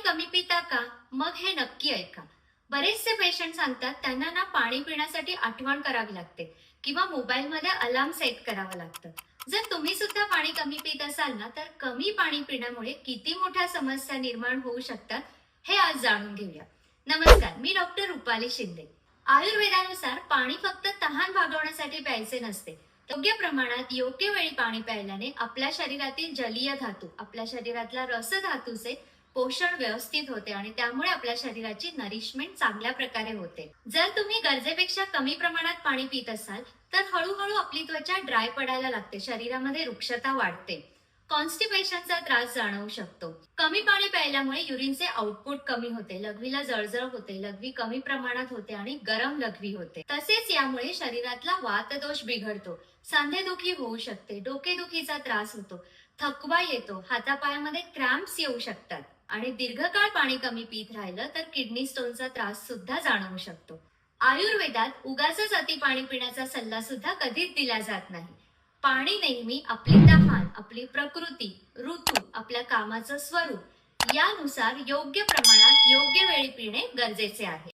कमी पिता का? मग हे नक्की ऐका. बरेचसे पेशंट सांगतात त्यांना ना पाणी पिण्यासाठी आठवण करावी लागते किंवा मोबाईलमध्ये अलार्म सेट करावं लागतं. जर तुम्ही सुद्धा पाणी कमी पित असाल ना, तर कमी पाणी पिण्यामुळे किती मोठ्या समस्या निर्माण होऊ शकतात हे आज जाणून घेऊया. नमस्कार, मी डॉक्टर रुपाली शिंदे. आयुर्वेदानुसार पाणी फक्त तहान भागवण्यासाठी प्यायचे नसते. योग्य प्रमाणात योग्य वेळी पाणी प्यायल्याने आपल्या शरीरातील जलीय धातू, आपल्या शरीरातल्या रसधातूचे पोषण व्यवस्थित होते आणि त्यामुळे आपल्या शरीराची नरिशमेंट चांगल्या प्रकारे होते. जर तुम्ही गरजेपेक्षा कमी प्रमाणात पाणी पित असाल तर हळूहळू आपली त्वचा ड्राय पडायला लागते, शरीरामध्ये रुक्षता वाढते, कॉन्स्टिपेशनचा त्रास जाणवू शकतो. कमी पाणी प्यायल्यामुळे युरिनचे आउटपुट कमी होते, लघवीला जळजळ होते, लघवी कमी प्रमाणात होते आणि गरम लघवी होते. तसेच यामुळे शरीरातला वातदोष बिघडतो, सांधेदुखी होऊ शकते, डोकेदुखीचा त्रास होतो, थकवा येतो, हातापायामध्ये क्रॅम्प्स येऊ शकतात आणि दीर्घकाळ पाणी कमी पित राहिलं तर किडनी स्टोनचा त्रास सुद्धा जाणवू शकतो. आयुर्वेदात उगाचच अति पाणी पिण्याचा सल्ला सुद्धा कधीच दिला जात नाही. पाणी नेहमी आपली तहान, आपली प्रकृती, ऋतू, आपल्या कामाचं स्वरूप यानुसार योग्य प्रमाणात योग्य वेळी पिणे गरजेचे आहे.